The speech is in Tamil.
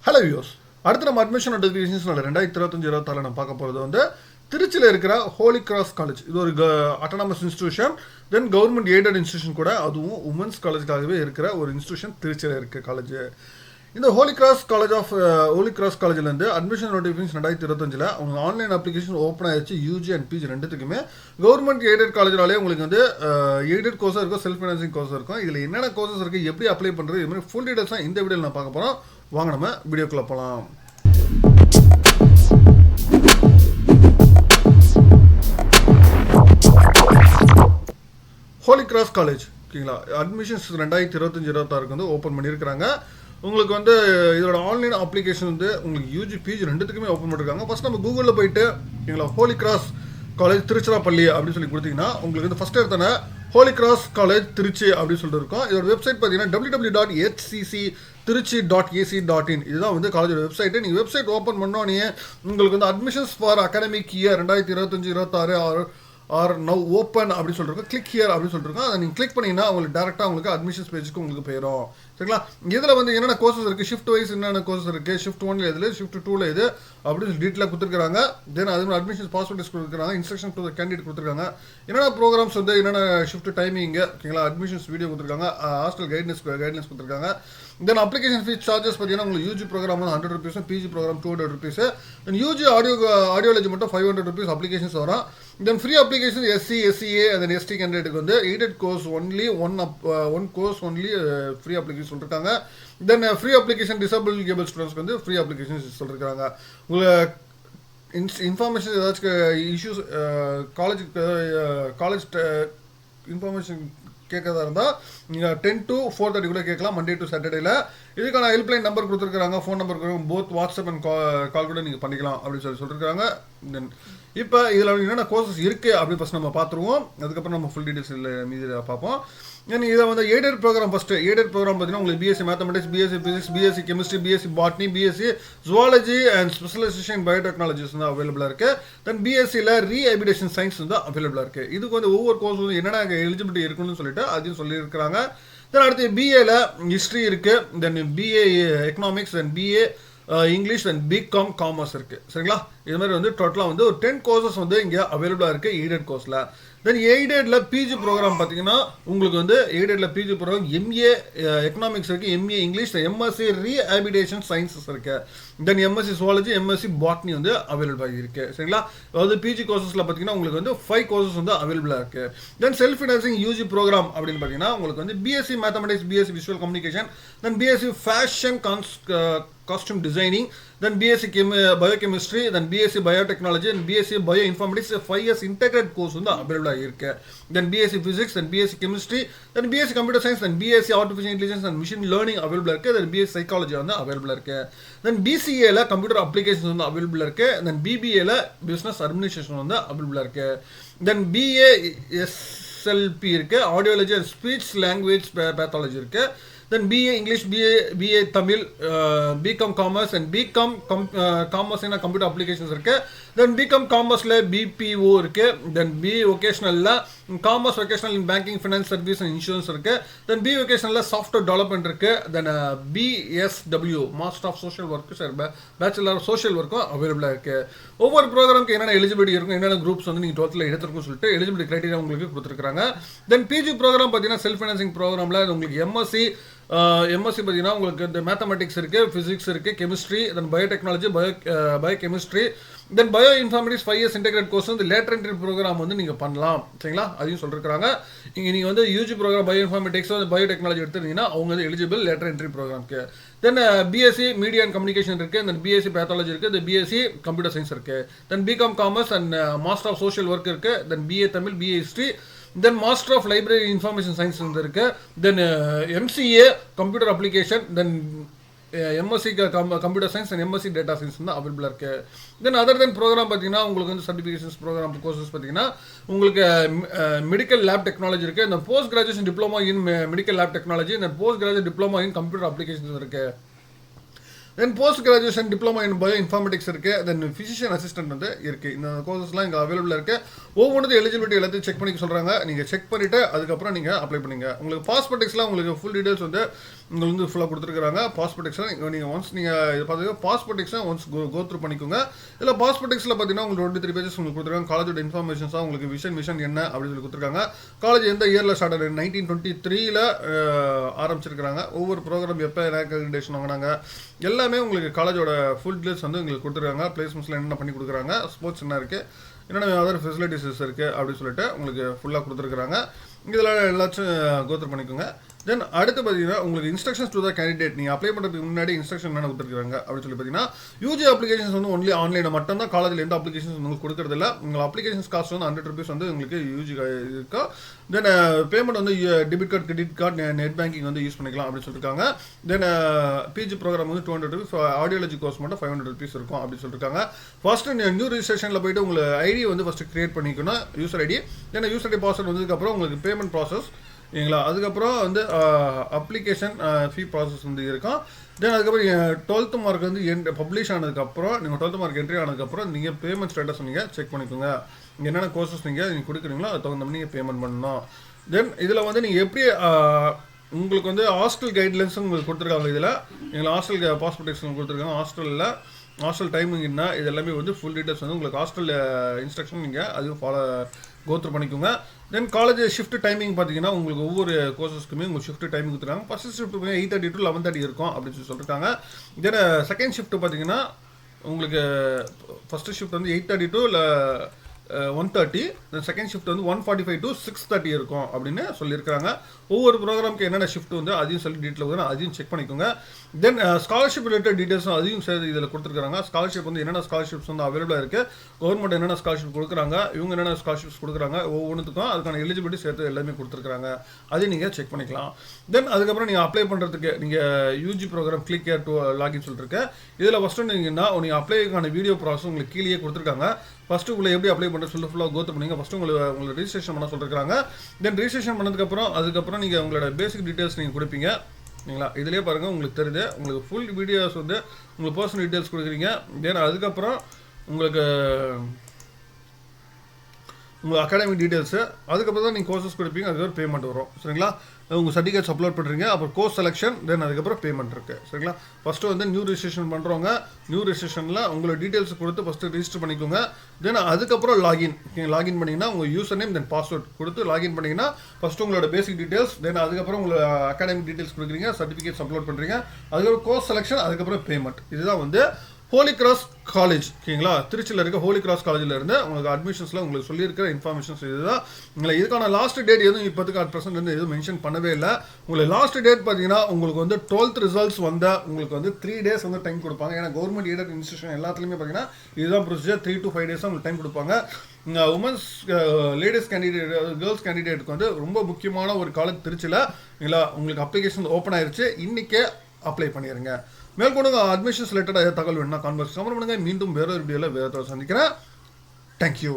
ஹலோ வியூஸ், அடுத்து நம்ம அட்மிஷன் நோட்டிஃபிகேஷன்ஸ்னால 2025-26 நம்ம பார்க்க போகிறது வந்து திருச்சியில் இருக்கிற ஹோலி கிராஸ் காலேஜ். இது ஒரு அட்டானமஸ் இன்ஸ்டியூஷன், தென் கவர்மெண்ட் எய்டட் இன்ஸ்டியூஷன் கூட. அதுவும் உமன்ஸ் காலேஜுக்காகவே இருக்கிற ஒரு இன்ஸ்டியூஷன் திருச்சியில் இருக்க காலேஜ். இந்த ஹோலி கிராஸ் காலேஜ்லேருந்து அட்மிஷன் நோட்டிஃபிகேஷன் 2025 அவங்க ஆன்லைன் அப்ளிகேஷன் ஓப்பன் ஆயிடுச்சு. யூஜி அண்ட் பிஜி ரெண்டுத்துக்குமே கவர்மெண்ட் எய்டட் காலேஜ்னாலே உங்களுக்கு வந்து எய்டட் கோர்ஸாக இருக்கும், செல்ஃப் ஃபைனான்சிங் கோர்ஸ் இருக்கும். இதில் என்னென்ன கோர்சஸ் இருக்குது, எப்படி அப்ளை பண்ணுறது, இது மாதிரி ஃபுல் டீடைல்ஸாக இந்த வீடியோவில் நான் பார்க்க போகிறோம். வாங்க நம்ம வீடியோக்குள்ள போகலாம். ஹோலி கிராஸ் காலேஜ் ஓகேங்களா, அட்மிஷன்ஸ் 2025-26 வந்து ஓப்பன் பண்ணியிருக்கிறாங்க. உங்களுக்கு வந்து இதோட ஆன்லைன் அப்ளிகேஷன் வந்து உங்களுக்கு யூஜி பிஜி ரெண்டுத்துக்குமே ஓப்பன் பண்ணியிருக்காங்க. ஃபர்ஸ்ட் நம்ம கூகுளில் போயிட்டு ஓகேங்களா ஹோலி கிராஸ் காலேஜ் திருச்சிராப்பள்ளி அப்படின்னு சொல்லி கொடுத்தீங்கன்னா உங்களுக்கு வந்து ஃபஸ்ட் எடுத்தானே ஹோலி கிராஸ் காலேஜ் திருச்சி அப்படின்னு சொல்லிட்டு இருக்கும். இதோட வெப்சைட் பார்த்தீங்கன்னா www.hcc.trichy.ac.in. இதுதான் வந்து காலேஜோட வெப்சைட்டு. நீங்கள் வெப்சைட் ஓப்பன் பண்ணோன்னே உங்களுக்கு வந்து admissions for academic year 2025-26 are now open அப்படின்னு சொல்லிருக்கோம். கிளிக் ஹியர் அப்படின்னு சொல்லிருக்கோம். அதை நீங்கள் கிளிக் பண்ணிங்கன்னா உங்களுக்கு டேரெக்டாக உங்களுக்கு அட்மிஷன்ஸ் பேஜுக்கு உங்களுக்கு போயிடும். சரிங்களா, இதில் வந்து என்னென்ன கோர்சஸ் இருக்குது, ஷிஃப்ட் வைஸ் என்னென்ன கோர்சஸ் இருக்குது, ஷிஃப்ட் 1 எதில், ஷிஃப்ட் 2 இது அப்படின்னு சொல்லி டீட்டெயிலாக கொடுத்துருக்காங்க. தென் அது மாதிரி அட்மிஷன்ஸ் பாஸ்வேர்ட்ஸ் கொடுத்துருக்காங்க, இன்ஸ்ட்ரக்ஷன் டு கேண்டிடேட் கொடுத்துருக்காங்க, என்னென்ன ப்ரோக்ராம்ஸ் வந்து என்னென்ன ஷிஃப்ட் டைமிங் ஓகேங்களா, அட்மிஷன்ஸ் வீடியோ கொடுத்துருக்காங்க, ஹாஸ்டல் கைட்லைன்ஸ் கொடுத்துருக்காங்க. தென் அப்ளிகேஷன் ஃபீஸ் சார்ஜஸ் பார்த்தீங்கன்னா உங்களுக்கு யூஜி ப்ரோக்ராம் வந்து 100 rupees, PG programme 200 rupees, then UG audiology மட்டும் 500 rupees அப்ளிகேஷன்ஸ் வரும். Then free application SC, SCA and ST கேண்டிடேட்டுக்கு வந்து aided course only one course only free application சொல்லியிருக்காங்க. தென் ஃப்ரீ அப்ளிகேஷன் டிசபிள் கேபிள் ஸ்டூடெண்ட்ஸ்க்கு வந்து ஃப்ரீ அப்ளிகேஷன் சொல்லியிருக்காங்க. உங்களுக்கு இன்ஃபர்மேஷன் ஏதாச்சும் இஷ்யூஸ் காலேஜ் இன்ஃபர்மேஷன் கேட்கறதா இருந்தால் நீங்கள் 10 to 4:30 கூட கேட்கலாம், மண்டே டு சாட்டர்டேல. இதுக்கான ஹெல்ப்லைன் நம்பர் கொடுத்துருக்காங்க, ஃபோன் நம்பர் கொடுக்குறாங்க, போத் வாட்ஸ்அப் அண்ட் கால் கூட நீங்கள் பண்ணிக்கலாம் அப்படின்னு சொல்லியிருக்காங்க. தென் இப்போ இதில் என்னென்ன கோர்சஸ் இருக்குது அப்படி ஃபஸ்ட் நம்ம பார்த்துருவோம். அதுக்கப்புறம் நம்ம ஃபுல் டீடைல்ஸ் மீதி பார்ப்போம். ஏன்னா இதை வந்து aided program first aided program பார்த்தீங்கன்னா உங்களுக்கு BSc mathematics, BSc physics, BSc chemistry, BSc botany, BSc zoology and specialisation biotechnologies வந்து அவைலபிளாக இருக்குது. தென் பிஎஸ்சியில் ரீஹபிலிட்டேஷன் சயின்ஸ் வந்து அவைலபிளாக இருக்குது. இதுக்கு வந்து ஒவ்வொரு கோர்ஸ் வந்து என்னென்ன எலிஜிபிலிட்டி இருக்குன்னு சொல்லிட்டு அதையும் சொல்லியிருக்கிறாங்க. தென் அடுத்து பிஏல ஹிஸ்ட்ரி இருக்குது, then BA economics, then BA English and BCom commerce இருக்குது. சரிங்களா, இது மாதிரி வந்து டோட்டலாக வந்து ஒரு 10 கோர்சஸ் வந்து இங்கே அவைலபிளாக இருக்குது எய்டட் கோர்ஸில். தென் எய்டடில் பிஜி ப்ரோக்ராம் பார்த்தீங்கன்னா உங்களுக்கு வந்து எய்டடில் பிஜி ப்ரோக்ராம் எம்ஏ எக்கனாமிக்ஸ் இருக்குது, MA English, MSc rehabilitation sciences இருக்குது, then MSc zoology, MSc botany வந்து அவைலபிளாக இருக்குது. சரிங்களா, அதாவது பிஜி கோர்சஸில் பார்த்தீங்கன்னா உங்களுக்கு வந்து 5 கோர்சஸ் வந்து அவைலபிளாக இருக்குது. Then self financing UG program அப்படின்னு பார்த்தீங்கன்னா உங்களுக்கு வந்து BSc mathematics, BSc visual communication, then BSc fashion costume designing, then BSc biochemistry, then BSc biotechnology and BSc bioinformatics 5 years integrated course வந்து அவைலபிளா இருக்கு. then BSc physics, then BSc chemistry, then BSc computer science, then BSc artificial intelligence and machine learning அவைலபிளா இருக்கு. then BSc psychology வந்து அவைலபிளா இருக்கு. then BCA ல computer applications வந்து அவைலபிளா இருக்கு. then BBA ல business administration வந்து அவைலபிளா இருக்கு. then BA SLP இருக்கு, audiology and speech language pathology இருக்கு. then BA English, BA Tamil, BCom Commerce and BCom Commerce and Computer Applications இருக்கு. then BCom Commerceல BPO இருக்கு. then BA Vocationalல Commerce Vocational in Banking, Finance, Service and Insurance இருக்கு. then BA Vocationalல Software Development இருக்கு. then BSW Master of Social Work, Bachelor of Social Work அவைலபிளாக இருக்கு. ஒவ்வொரு ப்ரோக்ராமுக்கு என்னென்ன எலிஜிபிலிட்டி இருக்கும், என்னென்ன குரூப்ஸ் வந்து நீங்கள் 12th எடுத்துருக்குன்னு சொல்லிட்டு எலிஜிபிலிட்டி கிரைட்டீரியா உங்களுக்கு கொடுத்துருக்காங்க. தென் பிஜி ப்ரோக்ராம் பார்த்தீங்கன்னா செல்ஃப் ஃபைனான்சிங் ப்ரோக்ராமில் உங்களுக்கு எம்எஸ்சி பார்த்தீங்கன்னா உங்களுக்கு இந்த மேத்தமெட்டிக்ஸ் இருக்குது, ஃபிசிக்ஸ் இருக்குது, chemistry, then biotechnology, biochemistry, then bio informatics 5 years integrate course வந்து லேட்டர் என்ட்ரி ப்ரோக்ராம் வந்து நீங்கள் பண்ணலாம். சரிங்களா, அதையும் சொல்லியிருக்காங்க. இங்கே நீங்கள் வந்து UG programme bio informatics, biotechnology எடுத்துருந்தீங்கன்னா அவங்க வந்து எலிஜிபிள் லேட்டர் என்ட்ரி ப்ரோக்ராம்க்கு. Then BSc media and communication இருக்குது, தென் பிஎஸ்சி பேத்தாலஜி இருக்குது, தென் பிஎஸ்சி கம்ப்யூட்டர் சயின்ஸ் இருக்குது, then BCom commerce and master of social work இருக்குது, then BA Tamil, BA history, then master of library information science வந்து இருக்கு. Then MCA computer application, then MSc computer science and MSc data science வந்து அவைலபிளாக இருக்கு. தென் அதர் தென் ப்ரோக்ராம் பார்த்தீங்கன்னா உங்களுக்கு வந்து சர்டிஃபிகேஷன்ஸ் ப்ரோக்ராம் கோர்சஸ் பார்த்தீங்கன்னா உங்களுக்கு மெடிக்கல் லேப் டெக்னாலஜி இருக்குது, இந்த post graduation diploma in medical lab technology, இந்த post graduate diploma in computer applications இருக்குது. Then post graduation diploma in bio informatics இருக்குது. தென் ஃபிசிஷியன் அசிஸ்டன்ட் வந்து இருக்குது. இந்த கோர்சஸ்லாம் இங்கே அவைலபிளாக இருக்குது. ஒவ்வொன்றும் எலிஜிபிலிட்டி எல்லாத்தையும் செக் பண்ணிக்க சொல்கிறாங்க. நீங்கள் செக் பண்ணிவிட்டு அதுக்கப்புறம் நீங்கள் அப்ளை பண்ணிங்க. உங்களுக்கு பாஸ்போர்ட்டிக்ஸ்லாம் உங்களுக்கு ஃபுல் டீடைல்ஸ் வந்து உங்களுக்கு வந்து ஃபுல்லாக கொடுத்துருக்காங்க. பாஸ்போர்ட்டிக்ஸ்லாம் நீங்கள் ஒன்ஸ் நீங்கள் இது பார்த்தீங்கன்னா பாஸ்போர்ட்டிக்ஸ்லாம் ஒன்ஸ் கோத்ரூ பண்ணிக்கோங்க. இதில் பாஸ்போர்ட்டிக்ஸில் பார்த்தீங்கன்னா உங்களுக்கு 23 பேஜஸ் உங்களுக்கு கொடுத்துருக்காங்க. காலேஜோட இன்ஃபர்மேஷன்ஸாக உங்களுக்கு மிஷன் என்ன அப்படின்னு சொல்லி கொடுத்துருக்காங்க. காலேஜ் எந்த இயரில் ஸ்டார்ட் ஆகுது 1923 ஆரம்பிச்சிருக்காங்க. ஒவ்வொரு ப்ரோக்ராம் எப்போ அக்ரெடிடேஷன் வாங்கினாங்க எல்லாமே உங்களுக்கு காலேஜோட ஃபுல் டீல்ஸ் வந்து உங்களுக்கு கொடுத்துருக்காங்க. பிளேஸ்மெண்ட்ஸில் என்னென்ன பண்ணி கொடுக்குறாங்க, ஸ்போர்ட்ஸ் என்ன இருக்குது, என்னென்ன அதர் ஃபெசிலிட்டிஸ் இருக்குது அப்படின்னு சொல்லிட்டு உங்களுக்கு ஃபுல்லாக கொடுத்துருக்குறாங்க. இதில் எல்லாச்சும் கோத்ரூ பண்ணிக்கோங்க. தென் அடுத்து பார்த்தீங்கன்னா உங்களுக்கு இன்ஸ்ட்ரக்ஷன்ஸ் டு த கேண்டிடேட். நீங்கள் அப்ளை பண்ணுறதுக்கு முன்னாடி இன்ஸ்ட்ரக்ஷன் என்ன கொடுத்துருக்காங்க அப்படின்னு சொல்லி பார்த்தீங்கன்னா யூஜி அப்ளிகேஷன்ஸ் வந்து ஒன்லி ஆன்லைனில் மட்டும் தான். காலேஜில் எந்த அப்ளிகேஷன்ஸ் உங்களுக்கு கொடுக்குறதில்ல. உங்கள் அப்ளிகேஷன்ஸ் காஸ்ட் வந்து 100 rupees வந்து உங்களுக்கு யூஜி இருக்கா. தென் பேமெண்ட் வந்து debit card, credit card, net banking வந்து யூஸ் பண்ணிக்கலாம் அப்படின்னு சொல்லியிருக்காங்க. தென் பிஜி ப்ரோக்ராம் வந்து 200 rupees, ஆடியாலஜி கோர்ஸ் மட்டும் 500 rupees இருக்கும் அப்படின்னு சொல்லியிருக்காங்க. ஃபர்ஸ்ட் நியூ ரிஜிஸ்ட்ரேஷனில் போய்ட்டு உங்களுக்கு ஐடி வந்து ஃபஸ்ட்டு கிரியேட் பண்ணிக்கணும், user ID. Then user ID password வந்ததுக்கப்புறம் உங்களுக்கு பேமெண்ட் ப்ராசஸ் சரிங்களா. அதுக்கப்புறம் வந்து அப்ளிகேஷன் ஃபீ ப்ராசஸ் வந்து இருக்கும். தென் அதுக்கப்புறம் 12th மார்க் வந்து பப்ளிஷ் ஆனதுக்கப்புறம் நீங்கள் 12th மார்க் என்ட்ரி ஆனதுக்கப்புறம் நீங்கள் பேமெண்ட் ஸ்டேட்டஸ் நீங்கள் செக் பண்ணிக்கோங்க. என்னென்ன கோர்சஸ் நீங்கள் கொடுக்குறீங்களோ அது தகுந்த மாதிரி நீங்கள் பேமெண்ட் பண்ணணும். தென் இதில் வந்து நீங்கள் எப்படி உங்களுக்கு வந்து ஹாஸ்டல் கைட்லைன்ஸும் உங்களுக்கு கொடுத்துருக்காங்க. இதில் எங்களை ஹாஸ்டல் பாஸ்போர்ட் கொடுத்துருக்காங்க. ஹாஸ்டல் டைமிங் என்ன இது எல்லாமே வந்து ஃபுல் டீட்டெயில்ஸ் வந்து உங்களுக்கு ஹாஸ்டல் இன்ஸ்ட்ரக்ஷன் நீங்கள் அதுவும் கோத்ரூ பண்ணிக்கோங்க. தென் காலேஜ் ஷிஃப்ட் டைமிங் பார்த்தீங்கன்னா உங்களுக்கு ஒவ்வொரு கோர்சஸ்க்குமே உங்களுக்கு ஷிஃப்ட் டைமிங் கொடுத்துருக்காங்க. ஃபர்ஸ்ட் ஷிஃப்ட் 8:30 to 11:30 இருக்கும் அப்படின்னு சொல்லி சொல்லியிருக்காங்க. தென் செகண்ட் ஷிஃப்ட் பார்த்தீங்கன்னா உங்களுக்கு ஃபர்ஸ்ட் ஷிஃப்ட் வந்து 8:30 to 1:30. தென் செகண்ட் ஷிஃப்ட் வந்து 1:45 to 6:30 இருக்கும் அப்படின்னு சொல்லியிருக்காங்க. ஒவ்வொரு ப்ரோக்ராமுக்கு என்னென்ன ஷிஃப்ட் வந்து அதையும் சொல்லி டீட்டெயில் வந்து அதையும் செக் பண்ணிக்கோங்க. தென் ஸ்காலர்ஷிப் ரிலேட்டட் டீட்டெயில்ஸும் அதையும் சேர்த்து இதில் கொடுத்துருக்காங்க. ஸ்காலர்ஷிப் வந்து என்னென்ன ஸ்காலர்ஷிப்ஸ் வந்து அவைலபிளாக இருக்குது, கவர்மெண்ட் என்னென்ன ஸ்காலர்ஷிப் கொடுக்குறாங்க, இவங்க என்னென்ன ஸ்காலர்ஷிப்ஸ் கொடுக்குறாங்க, ஒவ்வொன்றுத்துக்கும் அதுக்கான எலிஜிபிலிட்டி சேர்த்து எல்லாமே கொடுத்துருக்காங்க. அதையும் நீங்கள் செக் பண்ணிக்கலாம். தென் அதுக்கப்புறம் நீங்கள் அப்ளை பண்ணுறதுக்கு நீங்கள் UG program click here to login சொல்லியிருக்கேன். இதில் ஃபஸ்ட்டு நீங்கள் அப்ளைக்கான வீடியோ ப்ராசஸ் உங்களுக்கு கீழே கொடுத்துருக்காங்க. ஃபஸ்ட்டு உங்களை எப்படி அப்ளை பண்ணுறது சொல்லி ஃபுல்லாக கோத்ரூ பண்ணிங்க. ஃபஸ்ட்டு உங்களை ரிஜிஸ்ட்ரேஷன் பண்ண சொல்லியிருக்காங்க. தென் ரிஜிஸ்ட்ரேஷன் பண்ணதுக்கப்புறம் அதுக்கப்புறம் நீங்கள் உங்களோட பேசிக் டீட்டெயில்ஸ் நீங்கள் கொடுப்பீங்க. சரிங்களா. இதிலே பாருங்கள் உங்களுக்கு தெரியுது. உங்களுக்கு ஃபுல் வீடியோஸ் வந்து உங்களுக்கு பர்சனல் டீட்டெயில்ஸ் கொடுக்குறீங்க. தென் அதுக்கப்புறம் உங்களுக்கு உங்கள் அகாடமிக் டீட்டெயில்ஸு, அதுக்கப்புறம் தான் நீங்கள் கோர்சஸ் கொடுப்பீங்க. அதுக்கப்புறம் பேமெண்ட் வரும். சரிங்களா. உங்கள் சர்டிஃபிகேட்ஸ் அப்லோட் பண்ணுறீங்க. அப்புறம் கோர்ஸ் செலெக்ஷன், தென் அதுக்கப்புறம் பேமெண்ட் இருக்குது. சரிங்களா. ஃபஸ்ட்டு வந்து நியூ ரிஜிஸ்ட்ரேஷன் பண்ணுறவங்க நியூ ரிஜிஸ்ட்ரேஷனில் உங்களோட டீட்டெயில்ஸ் கொடுத்து ஃபஸ்ட்டு ரிஜிஸ்டர் பண்ணிக்கோங்க. தென் அதுக்கப்புறம் லாகின் பண்ணிங்கன்னா உங்கள் யூசர் நேம் தென் பாஸ்வேர்ட் கொடுத்து லாகின் பண்ணிங்கன்னா ஃபஸ்ட்டு உங்களோட பேசிக் டீட்டெயில்ஸ், தென் அதுக்கப்புறம் உங்களோட அகாடமிக் டீட்டெயில்ஸ் கொடுக்குறீங்க, சர்டிஃபிகேட்ஸ் அப்லோட் பண்ணுறீங்க, அதுக்கப்புறம் கோர்ஸ் செலெக்ஷன், அதுக்கப்புறம் பேமெண்ட். இதுதான் வந்து ஹோலி கிராஸ் காலேஜ். ஓகேங்களா. திருச்சியில் இருக்க ஹோலி கிராஸ் காலேஜில் இருந்து உங்களுக்கு அட்மிஷன்ஸில் உங்களுக்கு சொல்லியிருக்கிற இன்ஃபர்மேஷன்ஸ் இதுதான். இதுக்கான லாஸ்ட் டேட் எதுவும் இப்போதுக்கு 100% வந்து எதுவும் மென்ஷன் பண்ணவே இல்லை. உங்களுக்கு லாஸ்ட் டேட் பார்த்தீங்கன்னா உங்களுக்கு வந்து 12th ரிசல்ட்ஸ் வந்தால் உங்களுக்கு வந்து 3 days வந்து டைம் கொடுப்பாங்க. ஏன்னா கவர்மெண்ட் எய்டட் இன்ஸ்டியூஷன் எல்லாத்துலேயுமே பார்த்தீங்கன்னா இதுதான் ப்ரொசீஜர். 3 to 5 days உங்களுக்கு டைம் கொடுப்பாங்க. உமன்ஸ் லேடிஸ் கேண்டிடேட் கேர்ள்ஸ் கேண்டிடேட்டுக்கு வந்து ரொம்ப முக்கியமான ஒரு காலேஜ் திருச்சியில். இல்லை உங்களுக்கு அப்ளிகேஷன் ஓப்பன் ஆயிடுச்சு. இன்றைக்கே அப்ளை பண்ணிடுங்க. மேற்கொண்டு அட்மிஷன்ஸ் ரிலேட்டடாக தகவல் வேணும்னா கான்வர்ஸ் கமெண்ட் பண்ணுங்கள். மீண்டும் வேற ஒரு வீடியோவில் வேறு சந்திக்கிறேன். தேங்க்யூ.